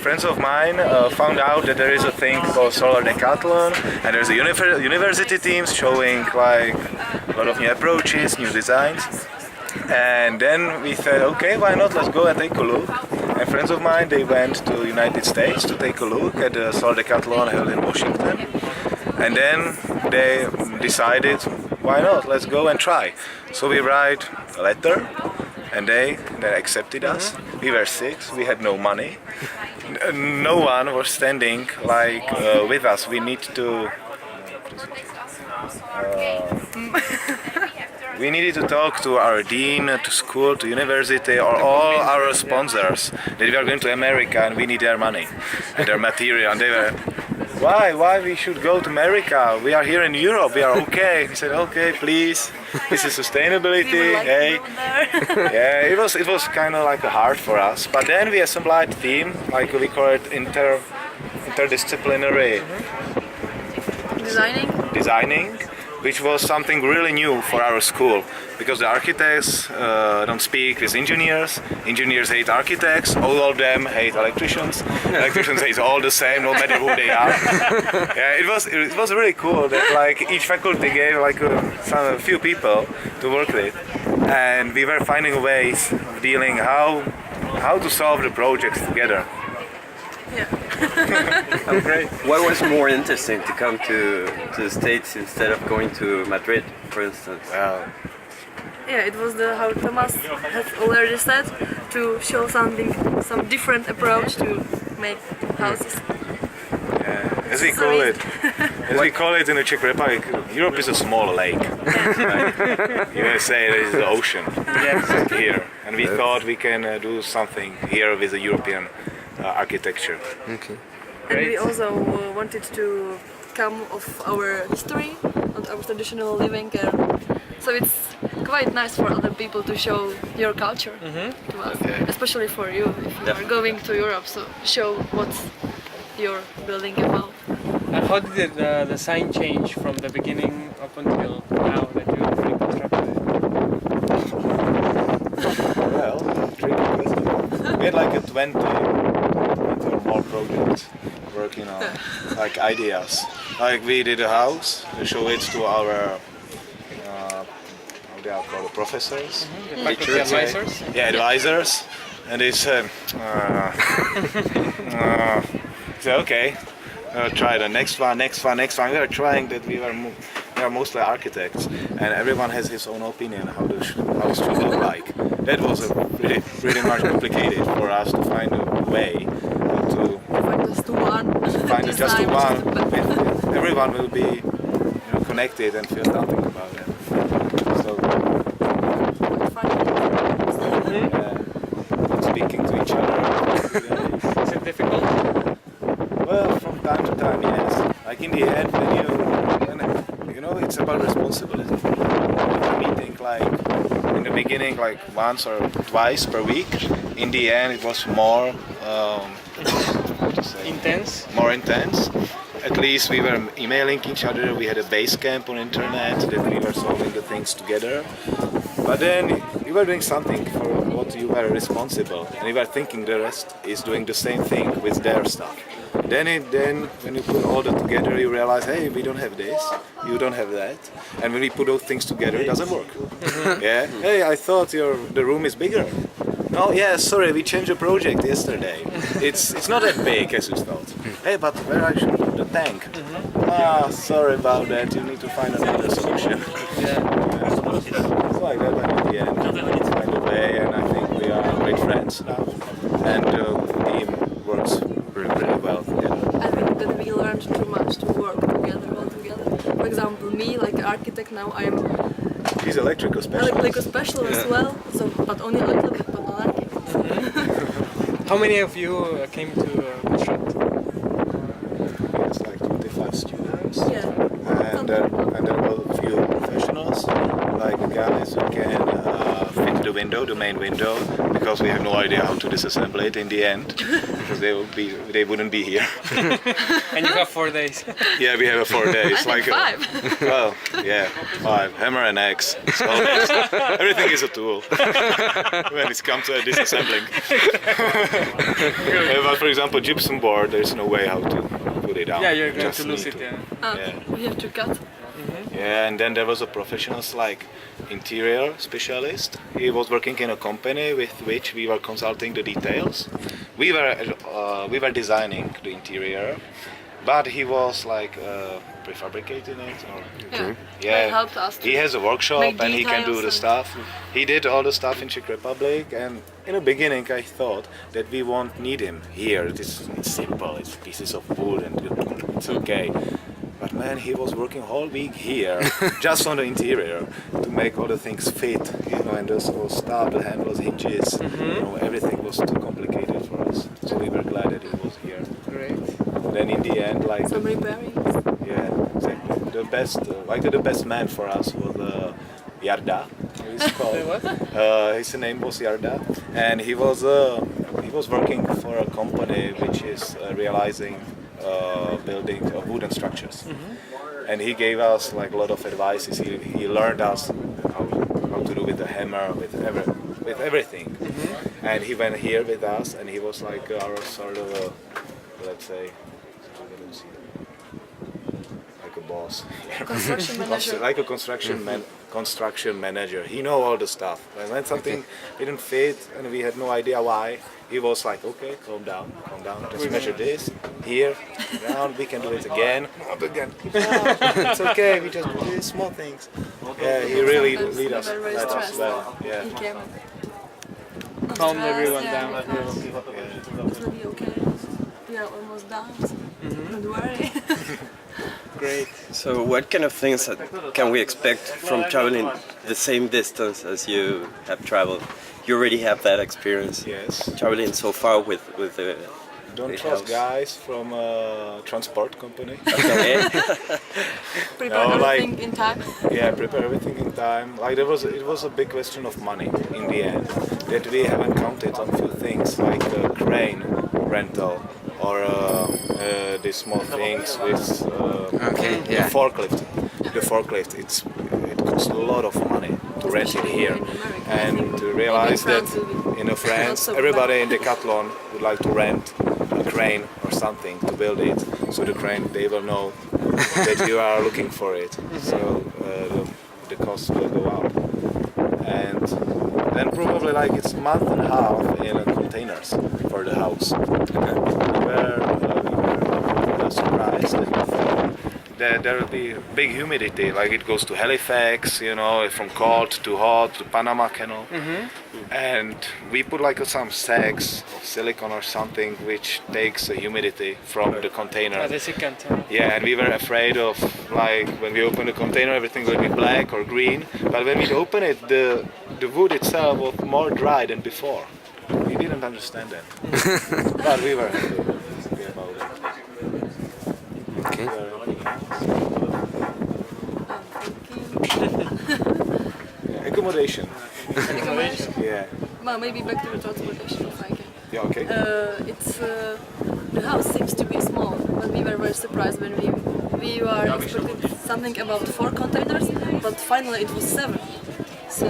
friends of mine found out that there is a thing called solar decathlon, and there's a university teams showing like a lot of new approaches, new designs. And then we said, okay, why not? Let's go and take a look. And friends of mine, they went to United States to take a look at the solar decathlon held in Washington. And then they decided, why not? Let's go and try. So we write a letter, and they accepted us. We were 6, we had no money. No one was standing like with us. We need to. We needed to talk to our dean, to school, to university, or all our sponsors that we are going to America and we need their money and their material. And they were, why we should go to America? We are here in Europe, we are okay. We said, okay, please, this is sustainability. Hey, yeah, it was kind of like hard for us. But then we assembled a team, like we call it interdisciplinary designing, which was something really new for our school, because the architects don't speak with engineers hate architects, all of them hate electricians hate all the same, no matter who they are. Yeah, it was really cool that like each faculty gave like a few people to work with, and we were finding ways of dealing how to solve the projects together. Yeah. Oh, great. What was more interesting, to come to the States instead of going to Madrid, for instance? Yeah, it was how Thomas has already said, to show some different approach to make houses. Yeah, as we call it in the Czech Republic, Europe is a small lake. Right? USA is the ocean. Yes. Here, and we thought we can do something here with the European architecture. Okay. And we also wanted to come of our history and our traditional living, so it's quite nice for other people to show your culture to us, especially for you if you are going to Europe, so show what you're building about. And how did the sign change from the beginning up until now that you've reconstructed it? Well, tricky question. We had like a 20 or more projects working on like ideas. Like we did a house, we show it to our how they are called, professors, Faculty advisors? Yeah, advisors, and they said, okay, try the next one. We are trying that. We are mostly architects, and everyone has his own opinion how the house should look like. That was really much complicated for us to find a way to find just one. Everyone will be connected and feel something about it. So speaking to each other. Is it difficult? Well, from time to time, yes. Like in the end, when you know, it's about responsibility. We're meeting like in the beginning, like once or twice per week. In the end, it was more Intense? More intense. At least we were emailing each other. We had a base camp on internet that we were solving the things together. But then you were doing something for what you were responsible, and you were thinking the rest is doing the same thing with their stuff. Then when you put all that together, you realize, hey, we don't have this, you don't have that, and when we put those things together, it doesn't work. Yeah. Hey, I thought the room is bigger. Oh yeah, sorry, we changed the project yesterday. It's not that big as you thought. Hey, but where I should put the tank? Sorry about that. You need to find another solution. It's like that, but in the end, it's find a way, and I think we are great friends now, and the team works really well together. I think that we learned too much to work together, all together. For example, me, like architect now, He's electrical specialist. as well, so but only a little bit, but not architect. How many of you came to construct? It's like 25 students. Yeah. And there were a few professionals, like guys who can fit the main window, because we have no idea how to disassemble it in the end, because they wouldn't be here. And you have 4 days. Yeah, we have 4 days. I think 5. Well, yeah, 5. Hammer and axe. So everything is a tool when it comes to disassembling. but for example, gypsum board, there's no way how to put it down. Yeah, you're going Just to lose need it. Yeah. Yeah. We have to cut. Yeah, and then there was a professional like interior specialist. He was working in a company with which we were consulting the details. We were designing the interior, but he was like prefabricating it. Or, Yeah. yeah, They helped us to he has a workshop make and he can do the details stuff. He did all the stuff in Czech Republic, and in the beginning I thought that we won't need him here. It's simple. It's pieces of wood and it's okay. But man, he was working whole week here, just on the interior, to make all the things fit, you know, and those all stuff, the handles, hinges, you know, everything was too complicated for us. So we were glad that he was here. Great. Then in the end, like, some repairing. yeah, exactly. The best, the best man for us was Jarda. He's called. What? His name was Jarda, and he was working for a company which is realizing. Building wooden structures, and he gave us like a lot of advices. He learned us how to do with the hammer, with everything, and he went here with us, and he was like our sort of let's say like a boss, Construction manager. like a construction manager. He know all the stuff, and when something didn't fit and we had no idea why, he was like, okay, calm down, just measure this, here, down, we can do it again, up again, it's okay, we just do these small things. Yeah, he really Sometimes lead us, we were very led us stressed. well, yeah. He came and Calm everyone yeah, down. It's gonna be okay. We are almost done. So don't worry. Great. So what kind of things can we expect from traveling the same distance as you have traveled? You already have that experience. Yes. Traveling so far with the Don't the trust house. guys from a transport company. Okay. Prepare No, everything like- in time. Yeah, prepare everything in time. Like it was a big question of money in the end, that we haven't counted on few things like crane rental or these small things with the forklift. The forklift, it costs a lot of money to rent it here, In America, I and think. to realize Maybe in that France in France Not so everybody bad. in Decathlon would like to rent a crane or something to build it, so the crane, they will know that you are looking for it, so the cost will go up, and then probably like it's a month and a half in containers for the house. We were surprised that we thought that there will be big humidity, like it goes to Halifax, you know, from cold to hot to Panama Canal, and we put like some sacks of silicone or something which takes the humidity from the container. The second. Yeah, and we were afraid of like when we open the container everything will be black or green, but when we open it the wood itself was more dry than before. We didn't understand that, but we were happy about it. Okay. Accommodation. Accommodation. Yeah. Well, maybe back to the transportation if I can. Yeah. Okay. It's the house seems to be small, but we were very surprised when we were expecting something about 4 containers, but finally it was 7. So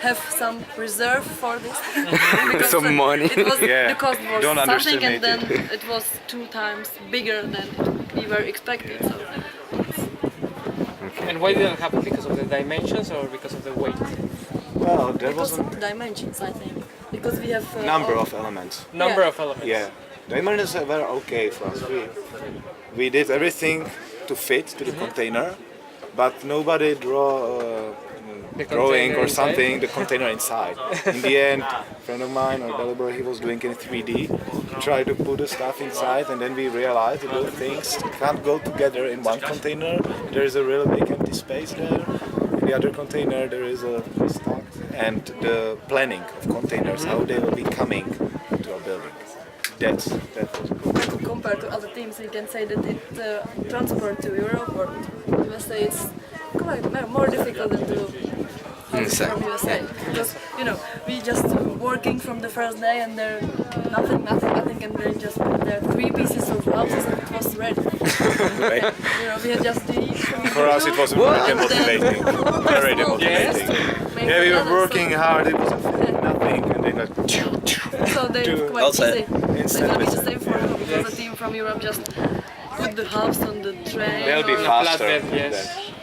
have some reserve for this. Because Some money. It was, Yeah, the cost was don't something, and underestimate then it was 2 times bigger than we were expecting. So And why didn't it happen? Because of the dimensions or because of the weight? Well, there was because a of dimensions, I think. Because we have number all- of elements. Number Yeah. of elements. Yeah, dimensions were okay for us. We did everything to fit to the container, but nobody The drawing container or inside? something the container inside. In the end, a friend of mine or Dalibor, he was doing in 3D, tried to put the stuff inside, and then we realized that those things can't go together in one container. There is a really big empty space there. In the other container there is a stock, and the planning of containers, how they will be coming to our building. That was good. compared to other teams, we can say that it transport to Europe or USA it's quite more difficult than to USA. from USA. Because we just working from the first day and there nothing, and then just put there 3 pieces of houses and it was ready. We had just the For us it was very demotivating. Very demotivating. Yeah, we were working hard. It was nothing. something and then So they're to quite outside. easy. So Instead it will be of the same for you because the team from Europe just put the house on the train. they'll be or- faster. flatbed, yes. than-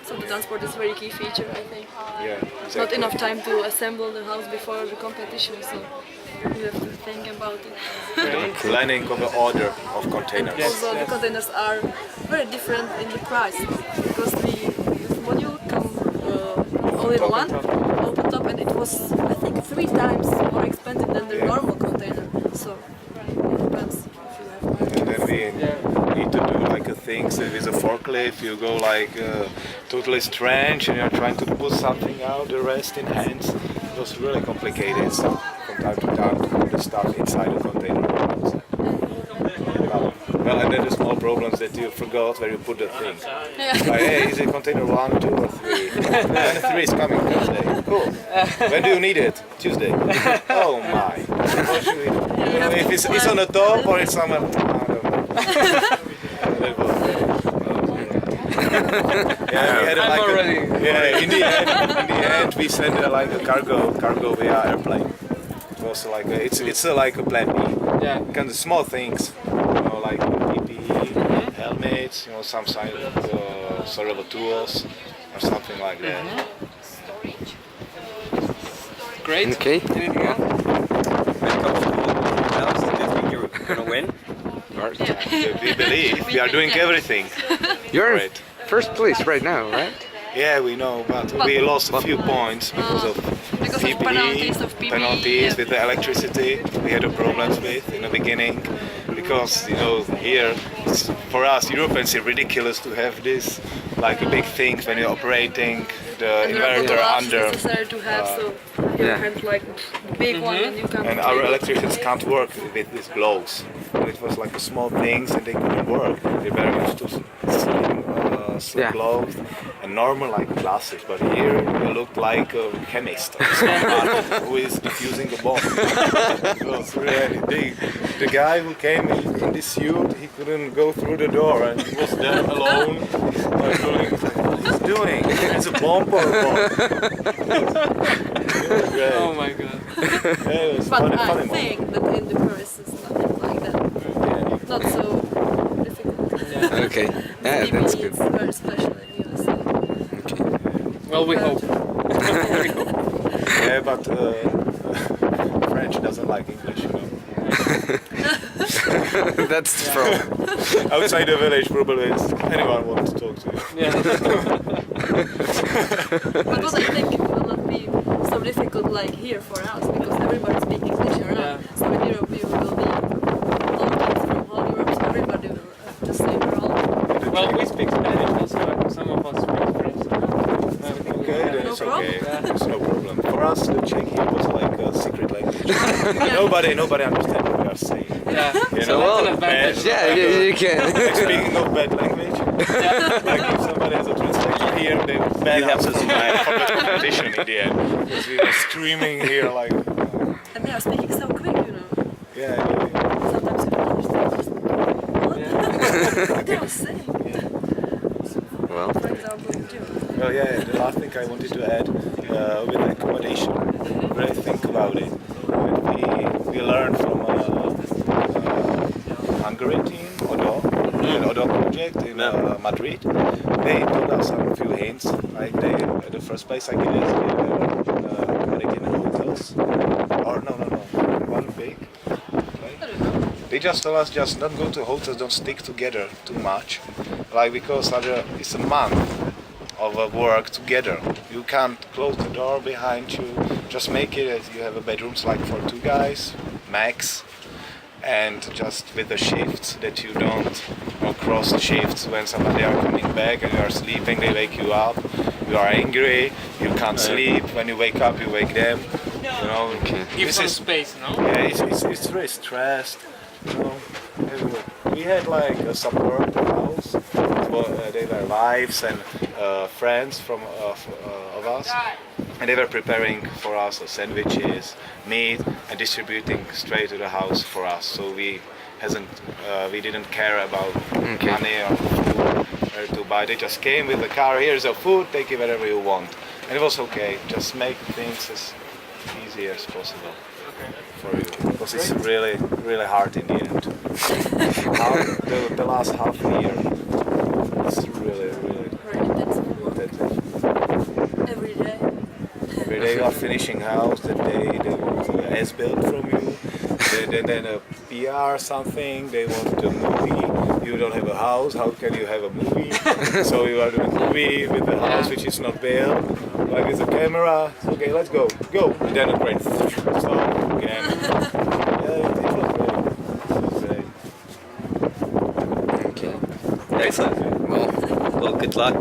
So the transport is a very key feature, I think. Yeah, exactly. Not enough time to assemble the house before the competition, so you have to think about it. Planning of the order of containers. Also, the containers are very different in the price because the module come all in one, open top, and it was I think 3 times more expensive than the normal container. So it depends if you have money. And then we need to do like a things with a forklift. You go like totally strange and you're trying to pull something out, the rest in hands. It was really complicated. So from time to time to put the stuff inside the container. Well, and then the small problems that you forgot where you put the thing. Yeah. Like, hey, is it container 1, 2, or 3? And 3 is coming Tuesday. Cool. When do you need it? Tuesday. Oh my. What should we do? You know, if it's on the top or it's somewhere. I don't know. That was yeah, we had I'm like already. yeah, in the end, we sent like a cargo via airplane. It was like it's like a plan B. Yeah. Kind of small things, you know, like PPE, helmets, you know, some sort of tools or something like that. Great. Okay. Anything else? When it comes to medals, do you think you're gonna win? We believe we are doing everything. You're in Right. first place right now, right? Yeah, we know, but we lost a few points because of Because of PPE, penalties yeah. with the electricity. We had a problems with in the beginning because you know here it's, for us Europeans it's ridiculous to have this like a big thing when you're operating the And there are inverter gloves under. necessary to have, so you Yeah. have like big one and you can. And our electricians can't work with these gloves. And it was like a small things and they couldn't work. They were used to slim Yeah. gloves and normal like glasses. But here you looked like a chemist or someone who is diffusing a bomb. It was really the guy who came in this suit, he couldn't go through the door and he was there alone. Like, going, what he's doing? It's a bomb or a bomb? Yeah, Oh my god. yeah, it was But funny, I funny moment. think that in the Paris it's nothing like that. Not so difficult. Okay. Yeah, PPE that's is good. very special in USA. Okay. Well, we hope. Yeah, but French doesn't like English, you know. That's the problem. Outside the village, probably anyone wants to talk to you. Yeah. But what I think it will not be so difficult like here for us because everybody speaks English around. Yeah. So in Europe you will be all kids from all Europe, so everybody will have the same role. Well, we speak Spanish also. Some of us speak French. Okay, then No it's problem. okay. It's no problem. For us, the Czech here was like a secret language. Nobody understands what we are saying. Yeah. You So know? that's an And- advantage. Yeah, you can. Like, speaking of bad language, like if somebody has a translation here, they ban You have us to from the competition in the end. Because we were screaming here like, And they are speaking so quick, you know. yeah. Sometimes you don't understand. Just, what? What they are saying? Well, For example, in German. Well, yeah, the last thing I wanted to add with accommodation, when I think about it, we learned from Hungary team, an Odo project in Madrid. They told us a few hints, like the first place I did is accommodating in hotels. Or no, one big place. They just tell us just don't go to hotels, don't stick together too much. Like because it's a month of work together. You can't close the door behind you. Just make it as you have a bedrooms like for 2 guys, max. And just with the shifts that you don't cross shifts when somebody are coming back and you are sleeping, they wake you up. You are angry, you can't sleep. When you wake up, you wake them. You know, Give this some is space, no? yeah, it's very stressed. You know, we had like a support house. They were wives and friends from of us, and they were preparing for us sandwiches, meat, and distributing straight to the house for us. So we didn't care about money or food where to buy. They just came with the car. Here's your food. Take it wherever you want, and it was okay. Just make things as easy as possible Okay. for you, because it's really, really hard in the end. The last half a year, it's really, really Very intensive work intensive. every day. Every day you are finishing house, the day they want S-build from you, then a PR something, they want a movie, you don't have a house, how can you have a movie? So you are doing a movie with the house which is not built, like with the camera, okay, let's go, and then a crane, stop, again. Yeah, it was great. It was great. Okay. Excellent. Well, Well, good luck.